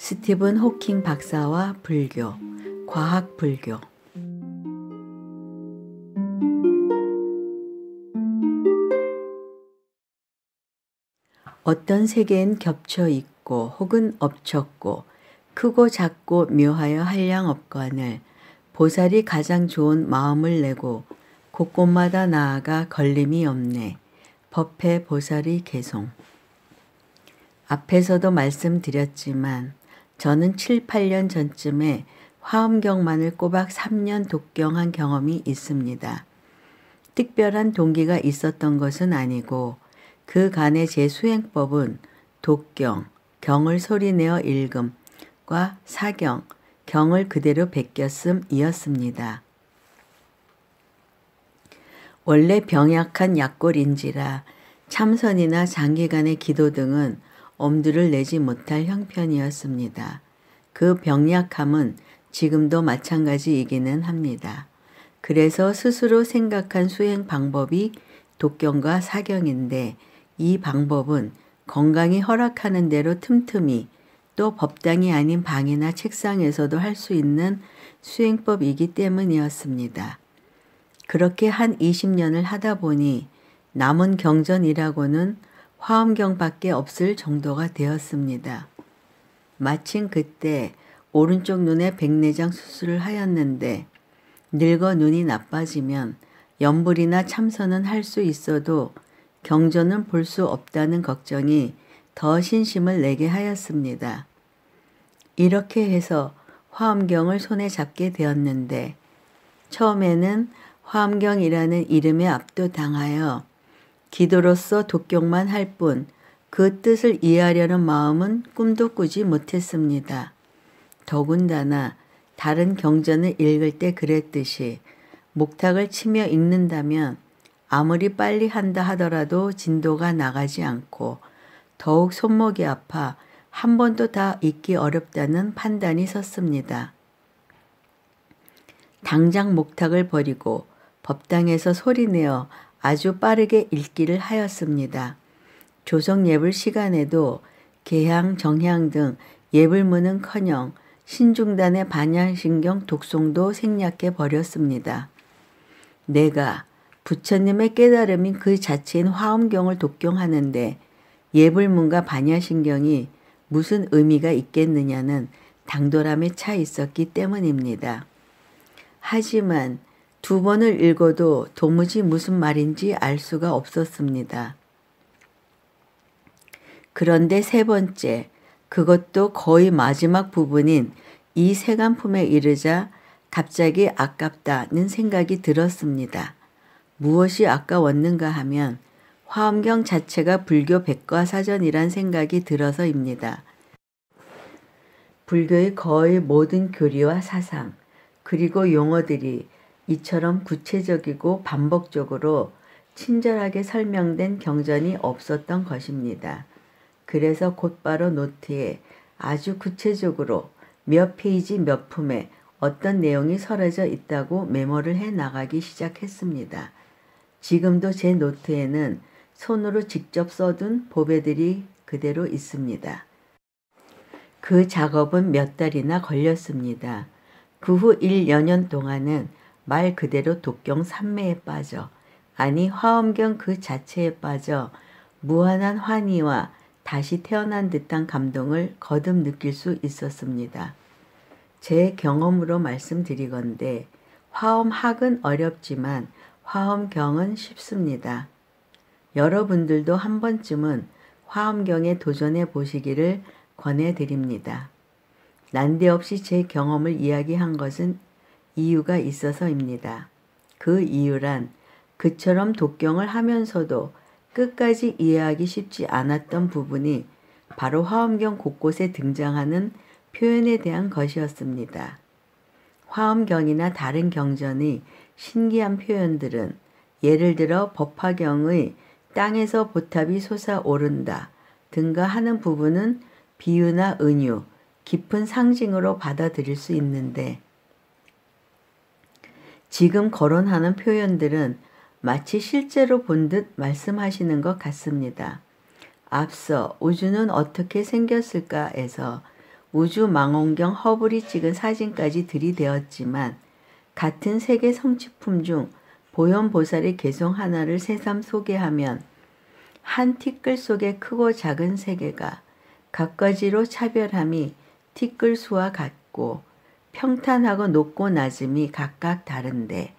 스티븐 호킹 박사와 불교, 과학 불교. 어떤 세계엔 겹쳐 있고 혹은 엎쳤고 크고 작고 묘하여 한량없거늘 보살이 가장 좋은 마음을 내고 곳곳마다 나아가 걸림이 없네. 법회 보살의 개송. 앞에서도 말씀드렸지만 저는 7, 8년 전쯤에 화엄경만을 꼬박 3년 독경한 경험이 있습니다. 특별한 동기가 있었던 것은 아니고 그간의 제 수행법은 독경, 경을 소리내어 읽음과 사경, 경을 그대로 베꼈음이었습니다. 원래 병약한 약골인지라 참선이나 장기간의 기도 등은 엄두를 내지 못할 형편이었습니다. 그 병약함은 지금도 마찬가지이기는 합니다. 그래서 스스로 생각한 수행 방법이 독경과 사경인데 이 방법은 건강이 허락하는 대로 틈틈이 또 법당이 아닌 방이나 책상에서도 할 수 있는 수행법이기 때문이었습니다. 그렇게 한 20년을 하다 보니 남은 경전이라고는 화엄경밖에 없을 정도가 되었습니다. 마침 그때 오른쪽 눈에 백내장 수술을 하였는데 늙어 눈이 나빠지면 염불이나 참선은 할 수 있어도 경전은 볼 수 없다는 걱정이 더 신심을 내게 하였습니다. 이렇게 해서 화엄경을 손에 잡게 되었는데 처음에는 화엄경이라는 이름에 압도당하여 기도로서 독경만 할 뿐 그 뜻을 이해하려는 마음은 꿈도 꾸지 못했습니다. 더군다나 다른 경전을 읽을 때 그랬듯이 목탁을 치며 읽는다면 아무리 빨리 한다 하더라도 진도가 나가지 않고 더욱 손목이 아파 한 번도 다 읽기 어렵다는 판단이 섰습니다. 당장 목탁을 버리고 법당에서 소리내어 아주 빠르게 읽기를 하였습니다. 조성 예불 시간에도 개향, 정향 등 예불문은커녕 신중단의 반야신경 독송도 생략해 버렸습니다. 내가 부처님의 깨달음인 그 자체인 화엄경을 독경하는데 예불문과 반야신경이 무슨 의미가 있겠느냐는 당돌함에 차 있었기 때문입니다. 하지만 2번을 읽어도 도무지 무슨 말인지 알 수가 없었습니다. 그런데 3번째, 그것도 거의 마지막 부분인 이 세간품에 이르자 갑자기 아깝다는 생각이 들었습니다. 무엇이 아까웠는가 하면 화엄경 자체가 불교 백과사전이란 생각이 들어서입니다. 불교의 거의 모든 교리와 사상 그리고 용어들이 이처럼 구체적이고 반복적으로 친절하게 설명된 경전이 없었던 것입니다. 그래서 곧바로 노트에 아주 구체적으로 몇 페이지 몇 품에 어떤 내용이 설해져 있다고 메모를 해 나가기 시작했습니다. 지금도 제 노트에는 손으로 직접 써둔 보배들이 그대로 있습니다. 그 작업은 몇 달이나 걸렸습니다. 그 후 1여년 동안은 말 그대로 독경 삼매에 빠져 아니 화엄경 그 자체에 빠져 무한한 환희와 다시 태어난 듯한 감동을 거듭 느낄 수 있었습니다. 제 경험으로 말씀드리건대 화엄학은 어렵지만 화엄경은 쉽습니다. 여러분들도 한 번쯤은 화엄경에 도전해 보시기를 권해드립니다. 난데없이 제 경험을 이야기한 것은 이유가 있어서입니다. 그 이유란 그처럼 독경을 하면서도 끝까지 이해하기 쉽지 않았던 부분이 바로 화엄경 곳곳에 등장하는 표현에 대한 것이었습니다. 화엄경이나 다른 경전의 신기한 표현들은 예를 들어 법화경의 땅에서 보탑이 솟아오른다 등가 하는 부분은 비유나 은유, 깊은 상징으로 받아들일 수 있는데 지금 거론하는 표현들은 마치 실제로 본 듯 말씀하시는 것 같습니다. 앞서 우주는 어떻게 생겼을까에서 우주망원경 허블이 찍은 사진까지 들이대었지만 같은 세계 성취품 중 보현보살의 개성 하나를 새삼 소개하면 한 티끌 속의 크고 작은 세계가 갖가지로 차별함이 티끌 수와 같고 평탄하고 높고 낮음이 각각 다른데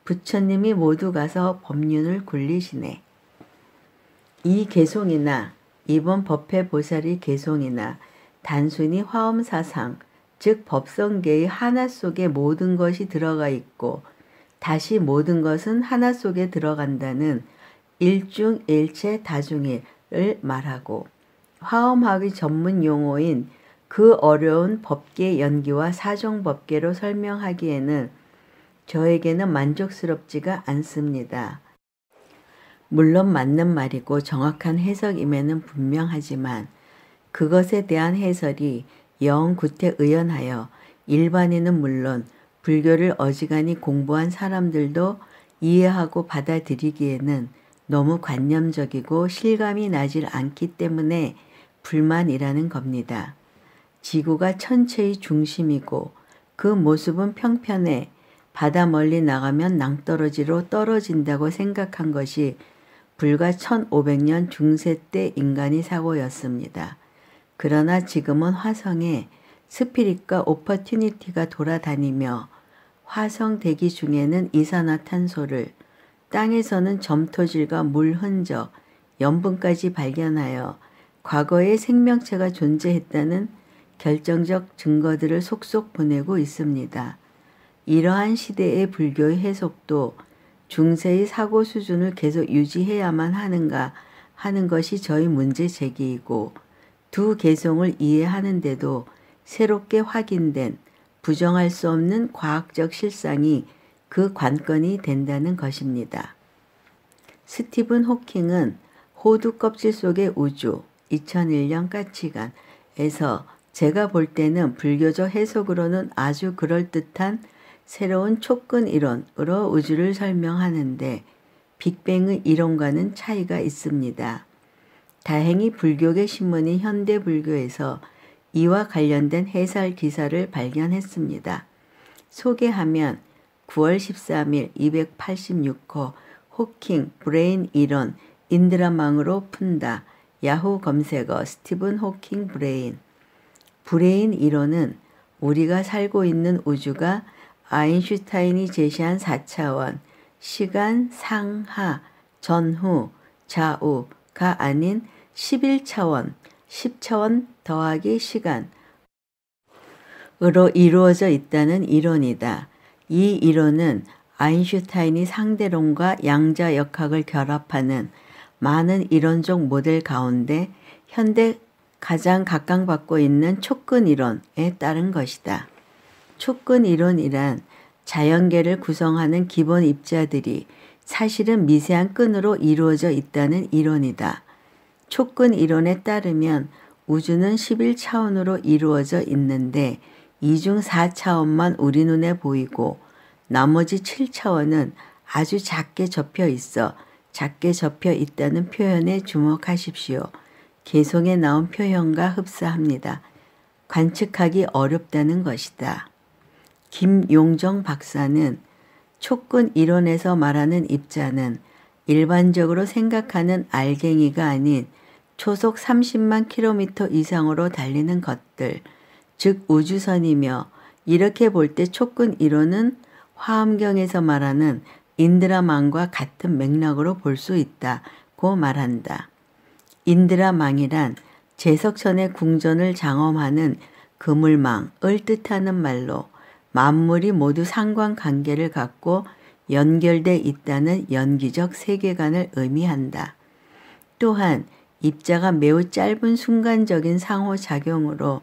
부처님이 모두 가서 법륜을 굴리시네. 이 개송이나 이번 법회보살의 개송이나 단순히 화엄사상, 즉 법성계의 하나 속에 모든 것이 들어가 있고 다시 모든 것은 하나 속에 들어간다는 일중일체 다중일을 말하고 화엄학의 전문 용어인 그 어려운 법계 연기와 사정법계로 설명하기에는 저에게는 만족스럽지가 않습니다. 물론 맞는 말이고 정확한 해석임에는 분명하지만 그것에 대한 해설이 영 구태의연하여 일반인은 물론 불교를 어지간히 공부한 사람들도 이해하고 받아들이기에는 너무 관념적이고 실감이 나질 않기 때문에 불만이라는 겁니다. 지구가 천체의 중심이고 그 모습은 평편해 바다 멀리 나가면 낭떠러지로 떨어진다고 생각한 것이 불과 1500년 중세 때 인간의 사고였습니다. 그러나 지금은 화성에 스피릿과 오퍼튜니티가 돌아다니며 화성 대기 중에는 이산화탄소를, 땅에서는 점토질과 물 흔적, 염분까지 발견하여 과거에 생명체가 존재했다는 결정적 증거들을 속속 보내고 있습니다. 이러한 시대의 불교의 해석도 중세의 사고 수준을 계속 유지해야만 하는가 하는 것이 저희 문제 제기이고 두 개성을 이해하는데도 새롭게 확인된 부정할 수 없는 과학적 실상이 그 관건이 된다는 것입니다. 스티븐 호킹은 호두 껍질 속의 우주 2001년 가치관에서 제가 볼 때는 불교적 해석으로는 아주 그럴듯한 새로운 촉근 이론으로 우주를 설명하는데 빅뱅의 이론과는 차이가 있습니다. 다행히 불교계 신문인 현대불교에서 이와 관련된 해설 기사를 발견했습니다. 소개하면 9월 13일 286호 호킹 브레인 이론 인드라망으로 푼다. 야후 검색어 스티븐 호킹 브레인 이론은 우리가 살고 있는 우주가 아인슈타인이 제시한 4차원, 시간, 상하, 전후, 좌우가 아닌 11차원, 10차원 더하기 시간으로 이루어져 있다는 이론이다. 이 이론은 아인슈타인이 상대론과 양자역학을 결합하는 많은 이론적 모델 가운데 현대 가장 각광받고 있는 촉근 이론에 따른 것이다. 촉근 이론이란 자연계를 구성하는 기본 입자들이 사실은 미세한 끈으로 이루어져 있다는 이론이다. 촉근 이론에 따르면 우주는 11차원으로 이루어져 있는데 이 중 4차원만 우리 눈에 보이고 나머지 7차원은 아주 작게 접혀 있어 작게 접혀 있다는 표현에 주목하십시오. 개송에 나온 표현과 흡사합니다. 관측하기 어렵다는 것이다. 김용정 박사는 촉근 이론에서 말하는 입자는 일반적으로 생각하는 알갱이가 아닌 초속 30만 킬로미터 이상으로 달리는 것들, 즉 우주선이며 이렇게 볼 때 촉근 이론은 화엄경에서 말하는 인드라망과 같은 맥락으로 볼 수 있다고 말한다. 인드라망이란 제석천의 궁전을 장엄하는 그물망을 뜻하는 말로 만물이 모두 상관관계를 갖고 연결돼 있다는 연기적 세계관을 의미한다. 또한 입자가 매우 짧은 순간적인 상호작용으로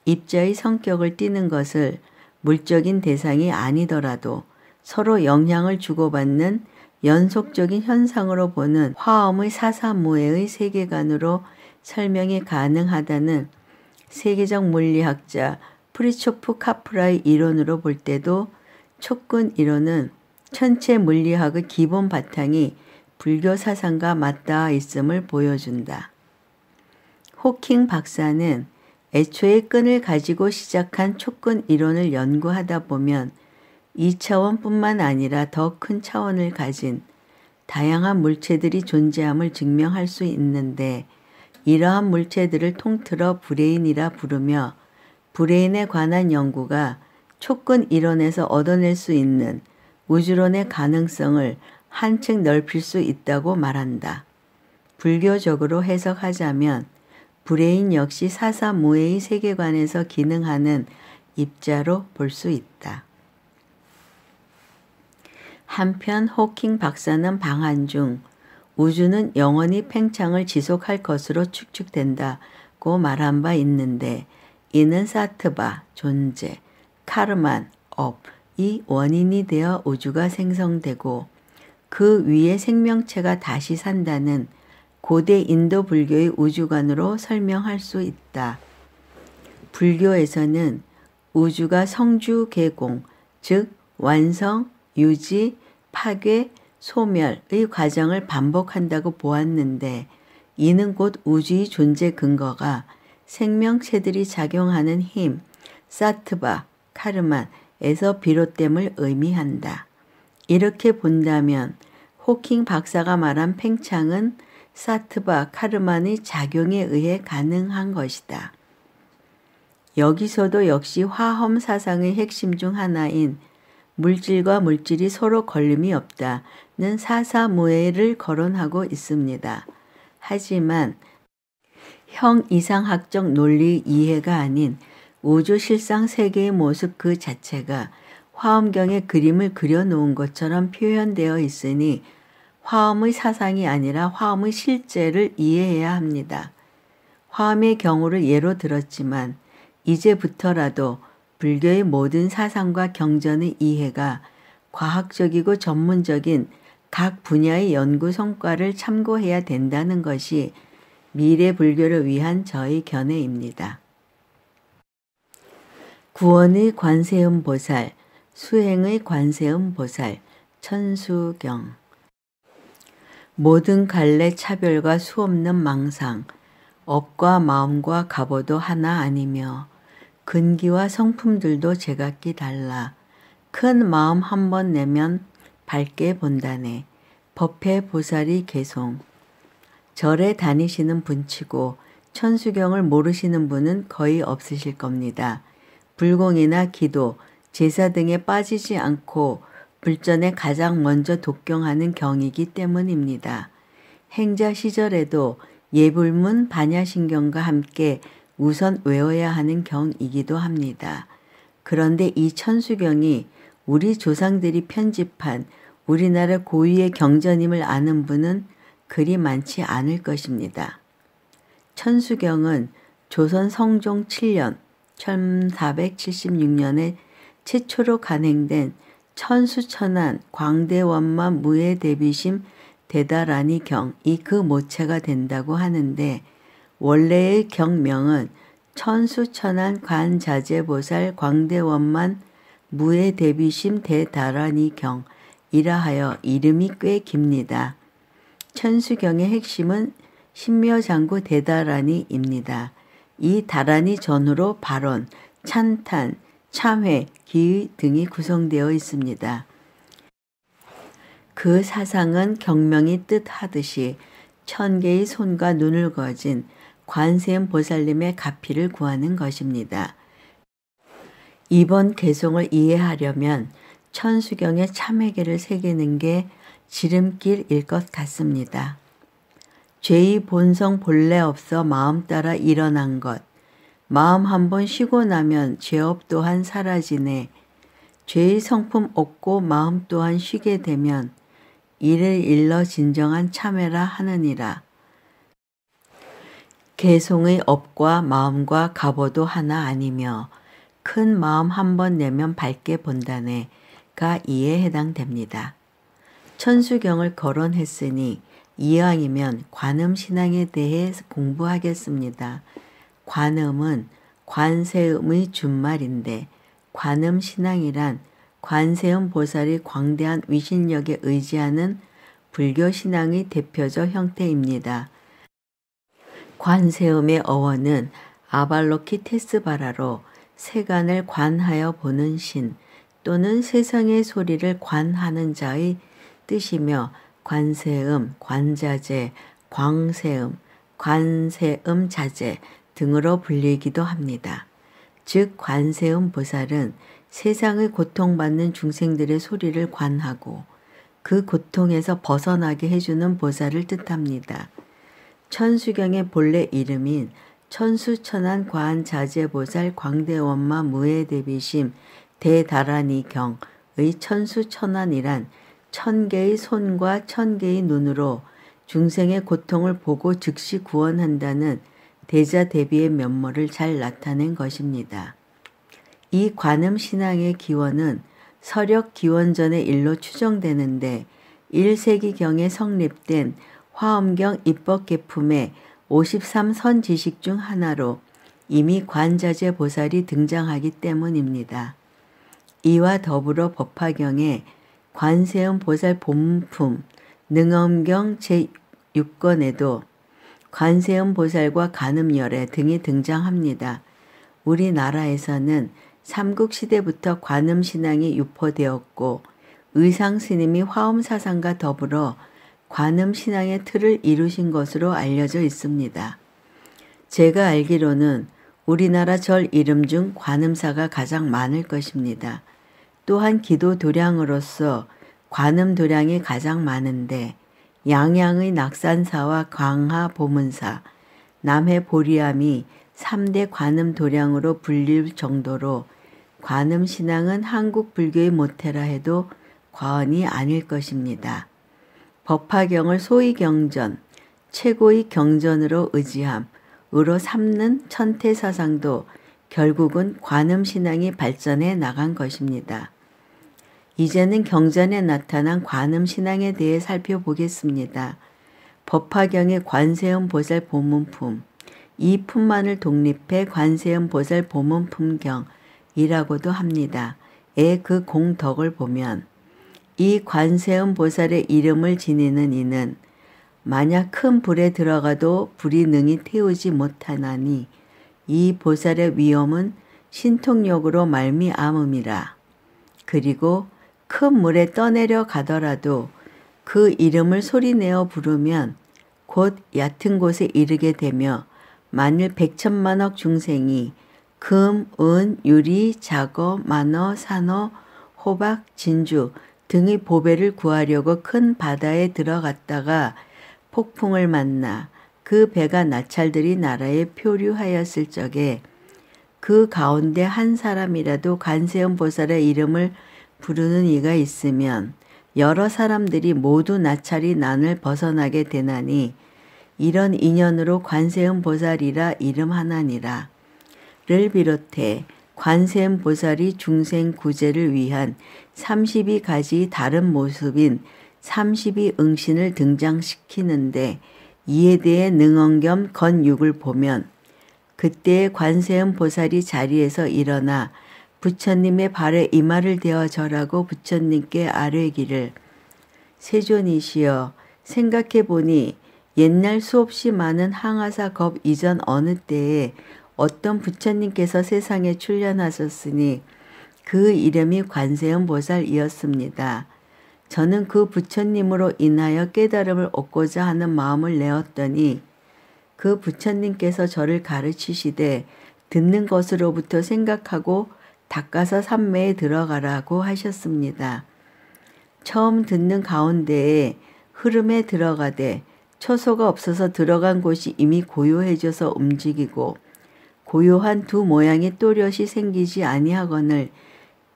입자의 성격을 띠는 것을 물적인 대상이 아니더라도 서로 영향을 주고받는 연속적인 현상으로 보는 화엄의 사사무예의 세계관으로 설명이 가능하다는 세계적 물리학자 프리초프 카프라의 이론으로 볼 때도 촉근 이론은 천체 물리학의 기본 바탕이 불교 사상과 맞닿아 있음을 보여준다. 호킹 박사는 애초에 끈을 가지고 시작한 촉근 이론을 연구하다 보면 2차원뿐만 아니라 더 큰 차원을 가진 다양한 물체들이 존재함을 증명할 수 있는데, 이러한 물체들을 통틀어 브레인이라 부르며 브레인에 관한 연구가 촉근 이론에서 얻어낼 수 있는 우주론의 가능성을 한층 넓힐 수 있다고 말한다. 불교적으로 해석하자면 브레인 역시 사사무예의 세계관에서 기능하는 입자로 볼 수 있다. 한편 호킹 박사는 방한 중 우주는 영원히 팽창을 지속할 것으로 추측된다고 말한 바 있는데, 이는 사트바, 존재, 카르만, 업이 원인이 되어 우주가 생성되고 그 위에 생명체가 다시 산다는 고대 인도 불교의 우주관으로 설명할 수 있다. 불교에서는 우주가 성주개공, 즉 완성, 유지, 파괴, 소멸의 과정을 반복한다고 보았는데, 이는 곧 우주의 존재 근거가 생명체들이 작용하는 힘, 사트바, 카르만에서 비롯됨을 의미한다. 이렇게 본다면 호킹 박사가 말한 팽창은 사트바, 카르만의 작용에 의해 가능한 것이다. 여기서도 역시 화엄 사상의 핵심 중 하나인 물질과 물질이 서로 걸림이 없다는 사사무예를 거론하고 있습니다. 하지만 형이상학적 논리 이해가 아닌 우주 실상 세계의 모습 그 자체가 화엄경에 그림을 그려놓은 것처럼 표현되어 있으니 화엄의 사상이 아니라 화엄의 실제를 이해해야 합니다. 화엄의 경우를 예로 들었지만 이제부터라도 불교의 모든 사상과 경전의 이해가 과학적이고 전문적인 각 분야의 연구 성과를 참고해야 된다는 것이 미래 불교를 위한 저의 견해입니다. 구원의 관세음 보살, 수행의 관세음 보살, 천수경. 모든 갈래 차별과 수없는 망상, 업과 마음과 갑오도 하나 아니며 근기와 성품들도 제각기 달라 큰 마음 한 번 내면 밝게 본다네. 법회 보살이 개송. 절에 다니시는 분치고 천수경을 모르시는 분은 거의 없으실 겁니다. 불공이나 기도, 제사 등에 빠지지 않고 불전에 가장 먼저 독경하는 경이기 때문입니다. 행자 시절에도 예불문 반야신경과 함께 우선 외워야 하는 경이기도 합니다. 그런데 이 천수경이 우리 조상들이 편집한 우리나라 고유의 경전임을 아는 분은 그리 많지 않을 것입니다. 천수경은 조선 성종 7년 1476년에 최초로 간행된 천수천안 광대원만 무예대비심 대다라니 경이 그 모체가 된다고 하는데, 원래의 경명은 천수천안 관자재보살 광대원만 무예대비심 대다라니 경이라 하여 이름이 꽤 깁니다. 천수경의 핵심은 신묘장구 대다라니입니다. 이 다라니 전후로 발언, 찬탄, 참회, 기의 등이 구성되어 있습니다. 그 사상은 경명이 뜻하듯이 1000개의 손과 눈을 거진 관세음 보살님의 가피를 구하는 것입니다. 이번 개송을 이해하려면 천수경의 참회계를 새기는 게 지름길일 것 같습니다. 죄의 본성 본래 없어 마음 따라 일어난 것. 마음 한번 쉬고 나면 죄업 또한 사라지네. 죄의 성품 없고 마음 또한 쉬게 되면 이를 일러 진정한 참회라 하느니라. 개송의 업과 마음과 갑오도 하나 아니며 큰 마음 한번 내면 밝게 본다네가 이에 해당됩니다. 천수경을 거론했으니 이왕이면 관음신앙에 대해 공부하겠습니다. 관음은 관세음의 준말인데, 관음신앙이란 관세음 보살이 광대한 위신력에 의지하는 불교신앙의 대표적 형태입니다. 관세음의 어원은 아발로키테스바라로 세간을 관하여 보는 신 또는 세상의 소리를 관하는 자의 뜻이며 관세음, 관자재, 광세음, 관세음 자재 등으로 불리기도 합니다. 즉 관세음 보살은 세상의 고통받는 중생들의 소리를 관하고 그 고통에서 벗어나게 해주는 보살을 뜻합니다. 천수경의 본래 이름인 천수천안과한자재보살 광대원마 무해대비심 대다라니경의 천수천안이란 천개의 손과 천개의 눈으로 중생의 고통을 보고 즉시 구원한다는 대자대비의 면모를 잘 나타낸 것입니다. 이 관음신앙의 기원은 서력 기원전의 일로 추정되는데 1세기경에 성립된 화엄경 입법계품의 53선지식 중 하나로 이미 관자재 보살이 등장하기 때문입니다. 이와 더불어 법화경에 관세음 보살 본품 능엄경 제6권에도 관세음 보살과 관음열애 등이 등장합니다. 우리나라에서는 삼국시대부터 관음신앙이 유포되었고 의상스님이 화엄사상과 더불어 관음신앙의 틀을 이루신 것으로 알려져 있습니다. 제가 알기로는 우리나라 절 이름 중 관음사가 가장 많을 것입니다. 또한 기도 도량으로서 관음 도량이 가장 많은데 양양의 낙산사와 광하 보문사, 남해 보리암이 3대 관음 도량으로 불릴 정도로 관음 신앙은 한국 불교의 모태라 해도 과언이 아닐 것입니다. 법화경을 소위 경전, 최고의 경전으로 의지함으로 삼는 천태사상도 결국은 관음 신앙이 발전해 나간 것입니다. 이제는 경전에 나타난 관음 신앙에 대해 살펴보겠습니다. 법화경의 관세음 보살 보문품, 이 품만을 독립해 관세음 보살 보문품경이라고도 합니다. 그 공덕을 보면 이 관세음 보살의 이름을 지니는 이는 만약 큰 불에 들어가도 불이 능히 태우지 못하나니 이 보살의 위엄은 신통력으로 말미암음이라. 그리고 큰 물에 떠내려 가더라도 그 이름을 소리내어 부르면 곧 얕은 곳에 이르게 되며 만일 백천만억 중생이 금, 은, 유리, 자거, 만어, 산어, 호박, 진주 등의 보배를 구하려고 큰 바다에 들어갔다가 폭풍을 만나 그 배가 나찰들이 나라에 표류하였을 적에 그 가운데 한 사람이라도 관세음 보살의 이름을 부르는 이가 있으면 여러 사람들이 모두 나찰이 난을 벗어나게 되나니 이런 인연으로 관세음 보살이라 이름하나니라. 를 비롯해 관세음 보살이 중생 구제를 위한 32가지 다른 모습인 32응신을 등장시키는데 이에 대해 능엄겸 건6을 보면 그때 관세음 보살이 자리에서 일어나 부처님의 발에 이마를 대어 절하고 부처님께 아뢰기를 세존이시여 생각해보니 옛날 수없이 많은 항아사 겁 이전 어느 때에 어떤 부처님께서 세상에 출현하셨으니 그 이름이 관세음 보살이었습니다. 저는 그 부처님으로 인하여 깨달음을 얻고자 하는 마음을 내었더니 그 부처님께서 저를 가르치시되 듣는 것으로부터 생각하고 닦아서 삼매에 들어가라고 하셨습니다. 처음 듣는 가운데에 흐름에 들어가되 처소가 없어서 들어간 곳이 이미 고요해져서 움직이고 고요한 두 모양이 또렷이 생기지 아니하거늘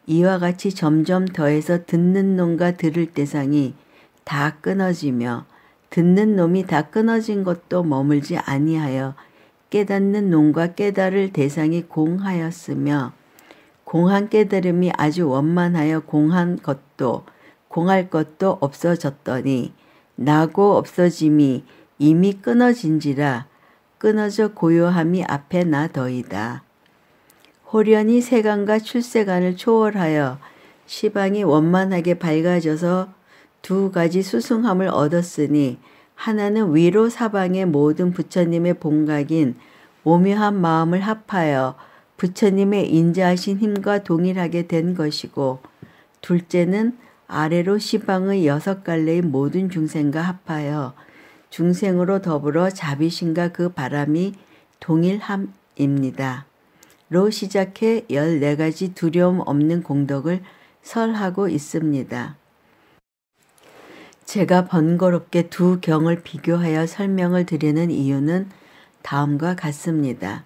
이와 같이 점점 더해서 듣는 놈과 들을 대상이 다 끊어지며 듣는 놈이 다 끊어진 것도 머물지 아니하여 깨닫는 놈과 깨달을 대상이 공하였으며 공한 깨달음이 아주 원만하여 공할 것도 없어졌더니 나고 없어짐이 이미 끊어진지라 끊어져 고요함이 앞에 나더이다. 호련히 세간과 출세간을 초월하여 시방이 원만하게 밝아져서 두 가지 수승함을 얻었으니 하나는 위로 사방의 모든 부처님의 본각인 오묘한 마음을 합하여 부처님의 인자하신 힘과 동일하게 된 것이고, 둘째는 아래로 시방의 6갈래의 모든 중생과 합하여 중생으로 더불어 자비심과 그 바람이 동일함입니다. 로 시작해 14가지 두려움 없는 공덕을 설하고 있습니다. 제가 번거롭게 두 경을 비교하여 설명을 드리는 이유는 다음과 같습니다.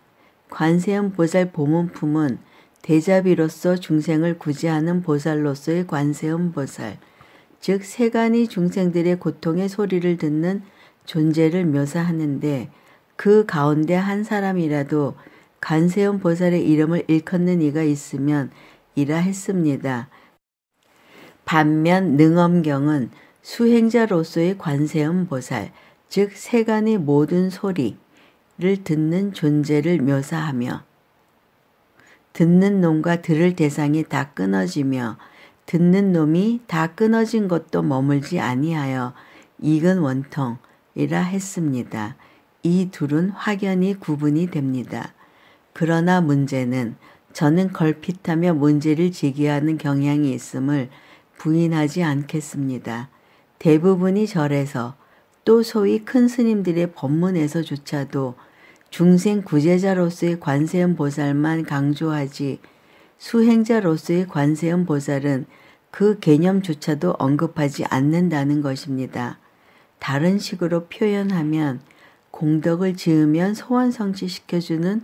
관세음 보살 보문품은 대자비로서 중생을 구제하는 보살로서의 관세음 보살, 즉 세간의 중생들의 고통의 소리를 듣는 존재를 묘사하는데, 그 가운데 한 사람이라도 관세음 보살의 이름을 일컫는 이가 있으면 이라 했습니다. 반면 능엄경은 수행자로서의 관세음 보살, 즉 세간의 모든 소리를 듣는 존재를 묘사하며, 듣는 놈과 들을 대상이 다 끊어지며 듣는 놈이 다 끊어진 것도 머물지 아니하여 이근 원통이라 했습니다. 이 둘은 확연히 구분이 됩니다. 그러나 문제는 저는 걸핏하며 문제를 제기하는 경향이 있음을 부인하지 않겠습니다. 대부분이 절에서, 또 소위 큰 스님들의 법문에서조차도 중생 구제자로서의 관세음 보살만 강조하지, 수행자로서의 관세음 보살은 그 개념조차도 언급하지 않는다는 것입니다. 다른 식으로 표현하면 공덕을 지으면 소원 성취시켜주는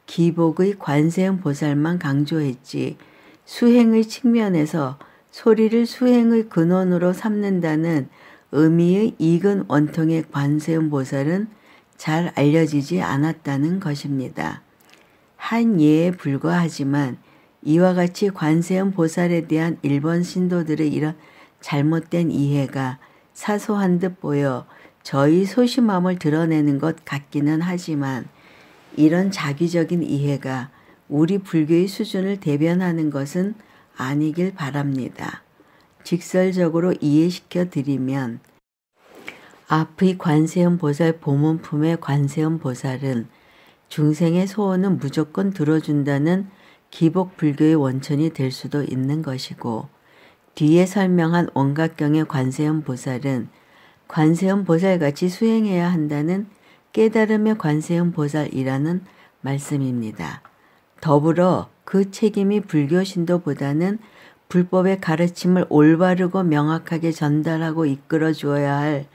기복의 관세음 보살만 강조했지, 수행의 측면에서 소리를 수행의 근원으로 삼는다는 의미의 이근 원통의 관세음 보살은 잘 알려지지 않았다는 것입니다. 한 예에 불과하지만 이와 같이 관세음 보살에 대한 일본 신도들의 이런 잘못된 이해가 사소한 듯 보여 저희 소심함을 드러내는 것 같기는 하지만, 이런 자기적인 이해가 우리 불교의 수준을 대변하는 것은 아니길 바랍니다. 직설적으로 이해시켜 드리면, 앞의 관세음 보살 보문품의 관세음 보살은 중생의 소원은 무조건 들어준다는 기복 불교의 원천이 될 수도 있는 것이고, 뒤에 설명한 원각경의 관세음 보살은 관세음 보살같이 수행해야 한다는 깨달음의 관세음 보살이라는 말씀입니다. 더불어 그 책임이 불교 신도보다는 불법의 가르침을 올바르고 명확하게 전달하고 이끌어 주어야 할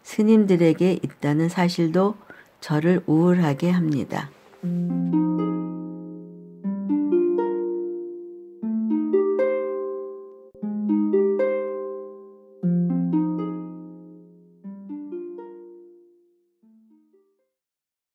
스님들에게 있다는 사실도 저를 우울하게 합니다.